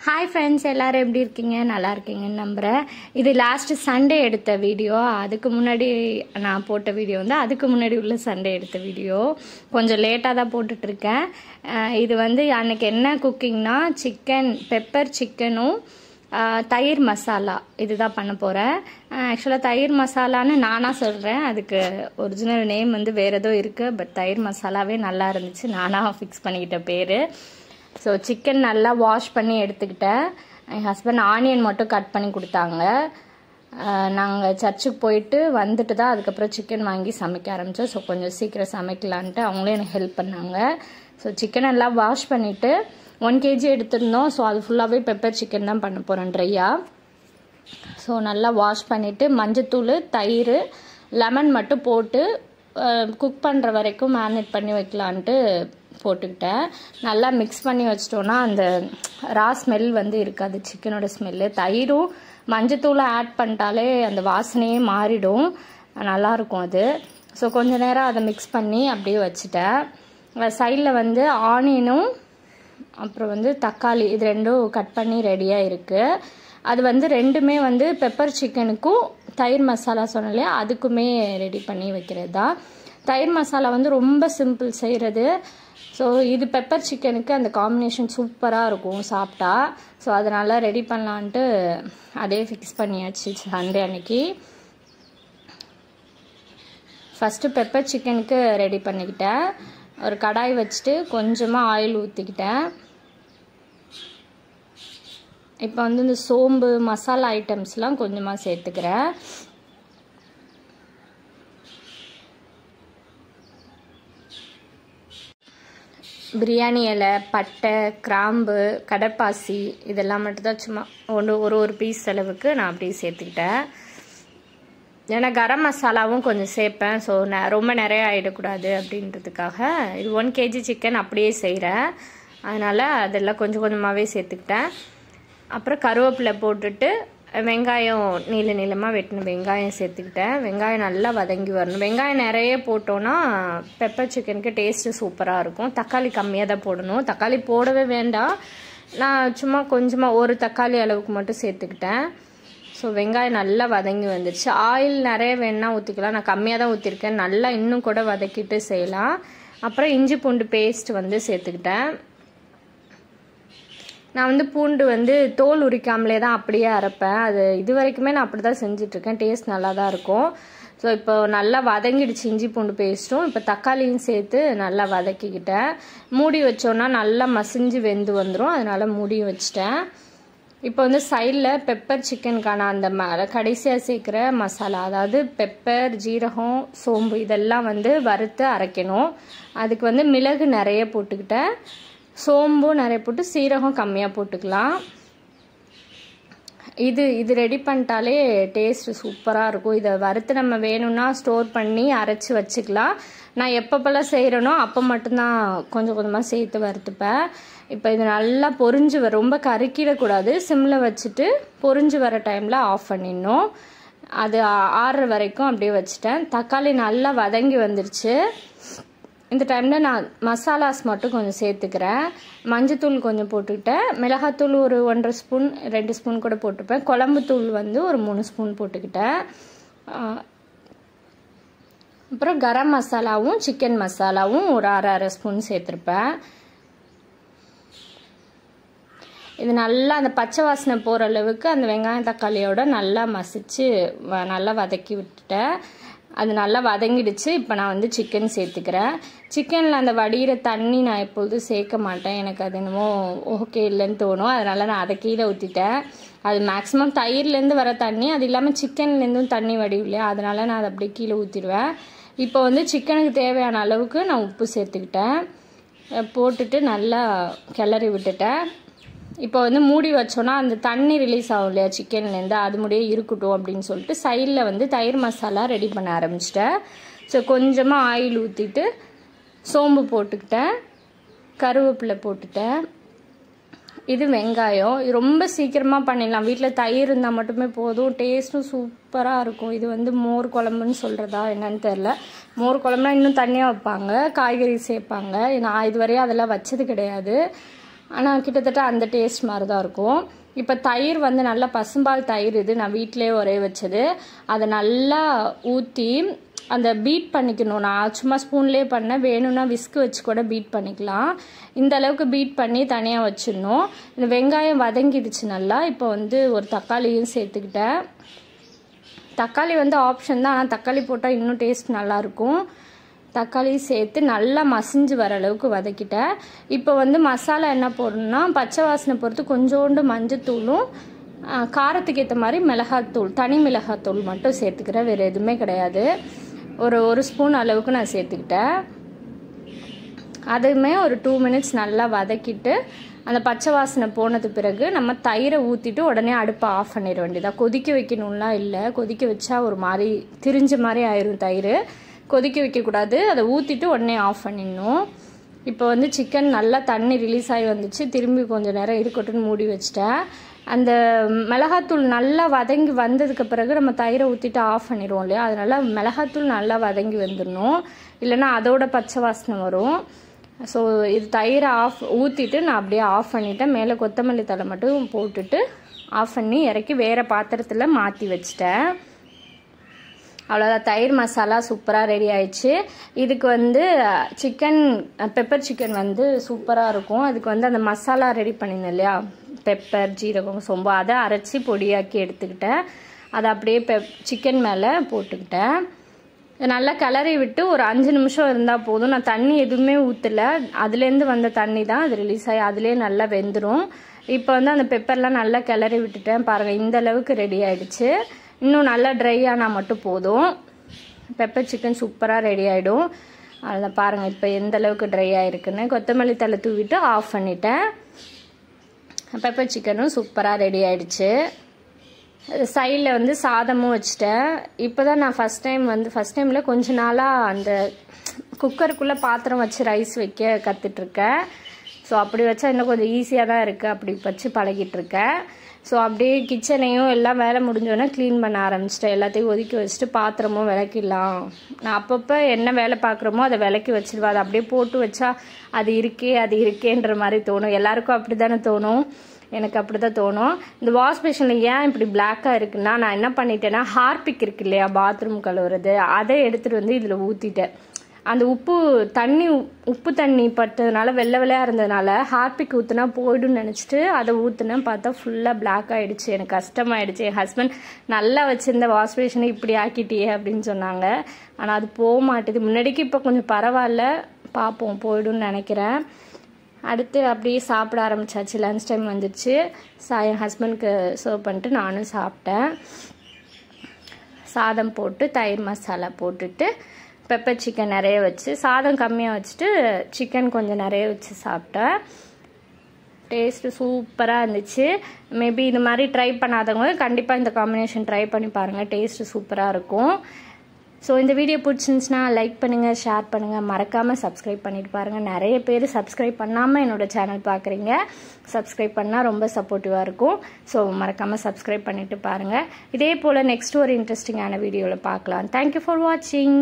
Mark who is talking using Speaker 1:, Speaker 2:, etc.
Speaker 1: Hi friends, எல்லாரும் எப்படி இருக்கீங்க? நல்லா இருக்கீங்கன்னு நம்புறேன். இது லாஸ்ட் சண்டே எடுத்த வீடியோ. அதுக்கு முன்னாடி நான் போட்ட வீடியோ வந்து அதுக்கு முன்னாடி உள்ள சண்டே எடுத்த வீடியோ. கொஞ்சம் லேட்டா தான் போட்டுட்டு இருக்கேன். இது வந்து அன்னைக்கு என்ன குக்கிங்னா சிக்கன் பெப்பர் சிக்கனும் தயிர் மசாலா இதுதான் பண்ண போகிறேன். ஆக்சுவலாக தயிர் மசாலான்னு நானாக சொல்கிறேன். அதுக்கு ஒரிஜினல் நேம் வந்து வேறு ஏதோ இருக்குது. பட் தயிர் மசாலாவே நல்லா இருந்துச்சு. நானாக ஃபிக்ஸ் பண்ணிக்கிட்ட பேர். ஸோ சிக்கன் நல்லா வாஷ் பண்ணி எடுத்துக்கிட்டேன். என் ஹஸ்பண்ட் ஆனியன் மட்டும் கட் பண்ணி கொடுத்தாங்க. நாங்கள் சர்ச்சுக்கு போயிட்டு வந்துட்டு தான் அதுக்கப்புறம் சிக்கன் வாங்கி சமைக்க ஆரம்பித்தோம். ஸோ கொஞ்சம் சீக்கிரம் சமைக்கலான்ட்டு அவங்களே எனக்கு ஹெல்ப் பண்ணாங்க. ஸோ சிக்கன் எல்லாம் வாஷ் பண்ணிவிட்டு 1 kg எடுத்திருந்தோம். ஸோ அது ஃபுல்லாகவே பெப்பர் சிக்கன் தான் பண்ண போகிறேன் ட்ரையாக. ஸோ நல்லா வாஷ் பண்ணிவிட்டு மஞ்சத்தூள் தயிர் லெமன் மட்டும் போட்டு குக் பண்ணுற வரைக்கும் மேரினேட் பண்ணி வைக்கலான்ட்டு போட்டுக்கிட்டேன். நல்லா மிக்ஸ் பண்ணி வச்சிட்டோன்னா அந்த ரா ஸ்மெல் வந்து இருக்காது, சிக்கனோட ஸ்மெல்லு. தயிரும் மஞ்சத்தூளை ஆட் பண்ணிட்டாலே அந்த வாசனையே மாறிடும், நல்லாயிருக்கும் அது. ஸோ கொஞ்ச நேரம் அதை மிக்ஸ் பண்ணி அப்படியே வச்சுட்டேன். சைடில் வந்து ஆனியனும் அப்புறம் வந்து தக்காளி இது ரெண்டும் கட் பண்ணி ரெடியாக இருக்குது. அது வந்து ரெண்டுமே வந்து பெப்பர் சிக்கனுக்கும் தயிர் மசாலா சொன்னாலே அதுக்குமே ரெடி பண்ணி வைக்கிறது தான். தயிர் மசாலா வந்து ரொம்ப சிம்பிள் செய்கிறது. ஸோ இது பெப்பர் சிக்கனுக்கு அந்த காம்பினேஷன் சூப்பராக இருக்கும் சாப்பிட்டா. ஸோ அதனால் ரெடி பண்ணலான்ட்டு அதே ஃபிக்ஸ் பண்ணியாச்சு சண்டே அன்னைக்கு. ஃபஸ்ட்டு பெப்பர் சிக்கனுக்கு ரெடி பண்ணிக்கிட்டேன். ஒரு கடாய் வச்சுட்டு கொஞ்சமாக ஆயில் ஊற்றிக்கிட்டேன். இப்போ வந்து இந்த சோம்பு மசாலா ஐட்டம்ஸ்லாம் கொஞ்சமாக சேர்த்துக்கிறேன். பிரியாணி இலை, பட்டை, கிராம்பு, கடற்பாசி இதெல்லாம் மட்டும்தான் சும்மா ஒரு பீஸ் அளவுக்கு நான் அப்படியே சேர்த்துக்கிட்டேன். ஏன்னா கரம் மசாலாவும் கொஞ்சம் சேர்ப்பேன். ஸோ ரொம்ப நிறைய ஆகிடக்கூடாது அப்படின்றதுக்காக. இது 1 kg சிக்கன் அப்படியே செய்கிறேன். அதனால் அதெல்லாம் கொஞ்சம் கொஞ்சமாகவே சேர்த்துக்கிட்டேன். அப்புறம் கருவேப்பிலை போட்டுட்டு வெங்காயம் நீளமாக வெட்டின வெங்காயம் சேர்த்துக்கிட்டேன். வெங்காயம் நல்லா வதங்கி வரணும். வெங்காயம் நிறைய போட்டோன்னா பெப்பர் சிக்கனுக்கு டேஸ்ட்டு சூப்பராக இருக்கும். தக்காளி கம்மியாக தான் போடணும். தக்காளி போடவே வேண்டாம். நான் சும்மா கொஞ்சமாக ஒரு தக்காளி அளவுக்கு மட்டும் சேர்த்துக்கிட்டேன். ஸோ வெங்காயம் நல்லா வதங்கி வந்துடுச்சு. ஆயில் நிறைய வேணா ஊற்றிக்கலாம். நான் கம்மியாக தான் ஊற்றிருக்கேன். நல்லா இன்னும் கூட வதக்கிட்டு செய்யலாம். அப்புறம் இஞ்சி பூண்டு பேஸ்ட் வந்து சேர்த்துக்கிட்டேன். நான் வந்து பூண்டு வந்து தோல் உரிக்காமலே தான் அப்படியே அரைப்பேன். அது இது வரைக்குமே நான் அப்படி தான் செஞ்சிட்ருக்கேன். டேஸ்ட் நல்லா தான் இருக்கும். ஸோ இப்போ நல்லா வதங்கிடுச்சு இஞ்சி பூண்டு பேஸ்ட்டும். இப்போ தக்காளியும் சேர்த்து நல்லா வதக்கிக்கிட்டேன். மூடி வச்சோன்னா நல்லா மசிஞ்சு வெந்து வந்துடும். அதனால் மூடி வச்சிட்டேன். இப்போ வந்து சைடில் பெப்பர் சிக்கனுக்கான அந்த கடைசியாக சேர்க்குற மசாலா, அதாவது பெப்பர், ஜீரகம், சோம்பு இதெல்லாம் வந்து வறுத்து அரைக்கணும். அதுக்கு வந்து மிளகு நிறைய போட்டுக்கிட்டேன். சோம்பும் நிறைய போட்டு சீரகம் கம்மியாக போட்டுக்கலாம். இது ரெடி பண்ணிட்டாலே டேஸ்ட்டு சூப்பராக இருக்கும். இதை வறுத்து நம்ம வேணும்னா ஸ்டோர் பண்ணி அரைச்சி வச்சுக்கலாம். நான் எப்பப்பெல்லாம் செய்கிறேனோ அப்போ மட்டும்தான் கொஞ்சம் கொஞ்சமாக சேர்த்து வறுத்துப்பேன். இப்போ இது நல்லா பொரிஞ்சு ரொம்ப கருக்கிடக்கூடாது. சிம்மில் வச்சுட்டு பொரிஞ்சு வர டைமில் ஆஃப் பண்ணிடணும். அது ஆறுற வரைக்கும் அப்படியே வச்சுட்டேன். தக்காளி நல்லா வதங்கி வந்துருச்சு. இந்த டைமில் நான் மசாலாஸ் மட்டும் கொஞ்சம் சேர்த்துக்கிறேன். மஞ்சத்தூள் கொஞ்சம் போட்டுக்கிட்டேன். மிளகாத்தூள் ஒரு 1.5 ஸ்பூன் 2 ஸ்பூன் கூட போட்டுப்பேன். குழம்புத்தூள் வந்து ஒரு 3 ஸ்பூன் போட்டுக்கிட்டேன். அப்புறம் கரம் மசாலாவும் சிக்கன் மசாலாவும் ஒரு அரை ஸ்பூன் சேர்த்துருப்பேன். இது நல்லா அந்த பச்சை வாசனை போகிற அளவுக்கு அந்த வெங்காயம் தக்காளியோட நல்லா மசிச்சு நல்லா வதக்கி விட்டுட்டேன். அது நல்லா வதங்கிடுச்சு. இப்போ நான் வந்து சிக்கன் சேர்த்துக்கிறேன். சிக்கனில் அந்த வடிகிற தண்ணி நான் எப்பொழுதும் சேர்க்க மாட்டேன். எனக்கு அது என்னமோ ஓகே இல்லைன்னு தோணும். அதனால் நான் அதை கீழே ஊற்றிட்டேன். அது மேக்ஸிமம் தயிர்லேருந்து வர தண்ணி, அது இல்லாமல் சிக்கன்லேருந்தும் தண்ணி வடியும் இல்லையா, அதனால் நான் அதை அப்படியே கீழே ஊற்றிடுவேன். இப்போ வந்து சிக்கனுக்கு தேவையான அளவுக்கு நான் உப்பு சேர்த்துக்கிட்டேன். போட்டுட்டு நல்லா கிளறி விட்டுட்டேன். இப்போ வந்து மூடி வச்சோன்னா அந்த தண்ணி ரிலீஸ் ஆகும் இல்லையா சிக்கன்லேருந்து, அது முடியே இருக்கட்டும் அப்படின்னு சொல்லிட்டு சைடில் வந்து தயிர் மசாலா ரெடி பண்ண ஆரம்பிச்சிட்டேன். ஸோ கொஞ்சமாக ஆயில் ஊற்றிட்டு சோம்பு போட்டுக்கிட்டேன், கருவேப்பிலை போட்டுட்டேன். இது வெங்காயம். இது ரொம்ப சீக்கிரமாக பண்ணிடலாம். வீட்டில் தயிர் இருந்தால் மட்டுமே போதும். டேஸ்ட்டும் சூப்பராக இருக்கும். இது வந்து மோர் குழம்புன்னு சொல்கிறதா என்னன்னு தெரில. மோர் குழம்புனா இன்னும் தண்ணியாக வைப்பாங்க, காய்கறி சேர்ப்பாங்க. நான் இதுவரையும் அதெல்லாம் வச்சது கிடையாது. ஆனால் கிட்டத்தட்ட அந்த டேஸ்ட் மாதிரி தான் இருக்கும். இப்போ தயிர் வந்து நல்லா பசும்பால் தயிர், இது நான் வீட்டிலே உரைய வச்சது. அதை நல்லா ஊற்றி அந்த பீட் பண்ணிக்கணும். நான் சும்மா ஸ்பூன்லேயே பண்ணேன், வேணும்னா விஸ்கு வச்சு கூட பீட் பண்ணிக்கலாம். இந்த அளவுக்கு பீட் பண்ணி தனியாக வச்சிடணும். இந்த வெங்காயம் வதங்கிடுச்சு நல்லா. இப்போ வந்து ஒரு தக்காளியும் சேர்த்துக்கிட்டேன். தக்காளி வந்து ஆப்ஷன் தான், ஆனால் தக்காளி போட்டால் இன்னும் டேஸ்ட் நல்லாயிருக்கும். தக்காளி சேர்த்து நல்லா மசிஞ்சு வர அளவுக்கு வதக்கிட்டேன். இப்போ வந்து மசாலா என்ன போடணும்னா, பச்சை வாசனை பொறுத்து கொஞ்சோண்டு மஞ்சத்தூளும் காரத்துக்கு ஏற்ற மாதிரி மிளகாத்தூள், தனி மிளகாத்தூள் மட்டும் சேர்த்துக்கிறேன், வேறு எதுவுமே கிடையாது. ஒரு ஸ்பூன் அளவுக்கு நான் சேர்த்துக்கிட்டேன். அதுவுமே ஒரு 2 மினிட்ஸ் நல்லா வதக்கிட்டு அந்த பச்சை வாசனை போனது பிறகு நம்ம தயிரை ஊற்றிட்டு உடனே அடுப்பை ஆஃப் பண்ணிட வேண்டியதாக. கொதிக்க வைக்கணும்லாம் இல்லை, கொதிக்க வச்சா ஒரு மாதிரி திரிஞ்ச மாதிரி ஆயிரும் தயிர். கொதிக்க வைக்கக்கூடாது, அதை ஊற்றிட்டு உடனே ஆஃப் பண்ணிடணும். இப்போ வந்து சிக்கன் நல்லா தண்ணி ரிலீஸ் ஆகி வந்துச்சு. திரும்பி கொஞ்சம் நேரம் இருக்கட்டும்னு மூடி வச்சிட்டேன். அந்த மிளகாத்தூள் நல்லா வதங்கி வந்ததுக்கு பிறகு நம்ம தயிரை ஊற்றிட்டு ஆஃப் பண்ணிடுவோம் இல்லையா, அதனால் மிளகாத்தூள் நல்லா வதங்கி வந்துடணும், இல்லைன்னா அதோட பச்சை வாசனை வரும். ஸோ இது தயிரை ஊற்றிட்டு நான் அப்படியே ஆஃப் பண்ணிவிட்டேன். மேலே கொத்தமல்லி தழை மட்டும் போட்டுட்டு ஆஃப் பண்ணி இறக்கி வேறு பாத்திரத்தில் மாற்றி வச்சிட்டேன். அவ்வளோதான், தயிர் மசாலா சூப்பராக ரெடி ஆயிடுச்சு. இதுக்கு வந்து பெப்பர் சிக்கன் வந்து சூப்பராக இருக்கும். அதுக்கு வந்து அந்த மசாலா ரெடி பண்ணியிருந்தேன் இல்லையா, பெப்பர், ஜீரகம், சோம்பு, அதை அரைச்சி பொடியாக்கி எடுத்துக்கிட்டேன். அதை அப்படியே சிக்கன் மேலே போட்டுக்கிட்டேன். நல்லா கிளறி விட்டு ஒரு 5 நிமிஷம் இருந்தால் போதும். நான் தண்ணி எதுவுமே ஊற்றலை, அதுலேருந்து வந்த தண்ணி தான் அது ரிலீஸ் ஆகி அதுலேயே நல்லா வெந்துடும். இப்போ வந்து அந்த பெப்பர்லாம் நல்லா கிளறி விட்டுட்டேன். பாருங்கள், இந்த அளவுக்கு ரெடி ஆகிடுச்சு. இன்னும் நல்லா ட்ரை ஆனால் மட்டும் போதும், பெப்பர் சிக்கன் சூப்பராக ரெடி ஆகிடும். அதில் பாருங்கள் இப்போ எந்த அளவுக்கு ட்ரை ஆகிருக்குன்னு. கொத்தமல்லி தழை தூவிட்டு ஆஃப் பண்ணிட்டேன். பெப்பர் சிக்கனும் சூப்பராக ரெடி ஆகிடுச்சு. சைடில் வந்து சாதமும் வச்சுட்டேன். இப்போ தான் நான் ஃபஸ்ட் டைமில் கொஞ்ச நாளாக அந்த குக்கருக்குள்ளே பாத்திரம் வச்சு ரைஸ் வைக்க கற்றுட்ருக்கேன். ஸோ அப்படி வச்சா இன்னும் கொஞ்சம் ஈஸியாக தான் இருக்குது, அப்படி வச்சு பழகிட்டுருக்கேன். ஸோ அப்படியே கிச்சனையும் எல்லாம் வேலை முடிஞ்சோடனே க்ளீன் பண்ண ஆரம்பிச்சிட்டேன். எல்லாத்தையும் ஒதுக்கி வச்சுட்டு பாத்திரமும் விளக்கிடலாம். நான் அப்பப்போ என்ன வேலை பார்க்குறோமோ அதை விளக்கி வச்சுருவேன். அதை அப்படியே போட்டு வச்சா அது இருக்கேன்ற மாதிரி தோணும். எல்லாருக்கும் அப்படி தானே தோணும், எனக்கு அப்படி தான் தோணும். இந்த வாஷ் பேஷனில் ஏன் இப்படி பிளாக்காக இருக்குன்னா, நான் என்ன பண்ணிட்டேன்னா, ஹார்பிக் இருக்கு இல்லையா பாத்ரூம் கழுவுறது, அதை எடுத்துகிட்டு வந்து இதில் ஊற்றிட்டேன். அந்த உப்பு தண்ணி பட்டதுனால வெள்ளை வெள்ளையாக இருந்ததுனால ஹார்பிக் ஊற்றுனா போய்டுன்னு நினச்சிட்டு அதை ஊற்றுனேன். பார்த்தா ஃபுல்லாக பிளாக் ஆகிடுச்சு. எனக்கு கஷ்டமாயிடுச்சு. என் ஹஸ்பண்ட் நல்லா வச்சுருந்த வாஷ் பேஷனை இப்படி ஆக்கிட்டியே அப்படின்னு சொன்னாங்க. ஆனால் அது போக மாட்டேது. முன்னாடிக்கு இப்போ கொஞ்சம் பரவாயில்ல, பார்ப்போம் போய்டுன்னு நினைக்கிறேன். அடுத்து அப்படியே சாப்பிட ஆரம்பிச்சாச்சு. லன்ச் டைம் வந்துடுச்சு. என் ஹஸ்பண்டுக்கு சர்வ் பண்ணிட்டு நானும் சாப்பிட்டேன். சாதம் போட்டு தயிர் மசாலா போட்டுட்டு பெப்பர் சிக்கன் நிறைய வச்சு, சாதம் கம்மியாக வச்சுட்டு சிக்கன் கொஞ்சம் நிறைய வச்சு சாப்பிட்டேன். டேஸ்ட்டு சூப்பராக இருந்துச்சு. மேபி இது மாதிரி ட்ரை பண்ணாதவங்க கண்டிப்பாக இந்த காம்பினேஷன் ட்ரை பண்ணி பாருங்கள், டேஸ்ட்டு சூப்பராக இருக்கும். ஸோ இந்த வீடியோ பிடிச்சிருந்துச்சுன்னா லைக் பண்ணுங்கள், ஷேர் பண்ணுங்கள், மறக்காமல் சப்ஸ்கிரைப் பண்ணிட்டு பாருங்கள். நிறைய பேர் சப்ஸ்கிரைப் பண்ணாமல் என்னோடய சேனல் பார்க்குறீங்க. சப்ஸ்கிரைப் பண்ணால் ரொம்ப சப்போர்ட்டிவாக இருக்கும். ஸோ மறக்காமல் சப்ஸ்கிரைப் பண்ணிவிட்டு பாருங்கள். இதே போல் நெக்ஸ்ட் ஒரு இன்ட்ரெஸ்டிங்கான வீடியோவில் பார்க்கலாம். தேங்க்யூ ஃபார் வாட்சிங்.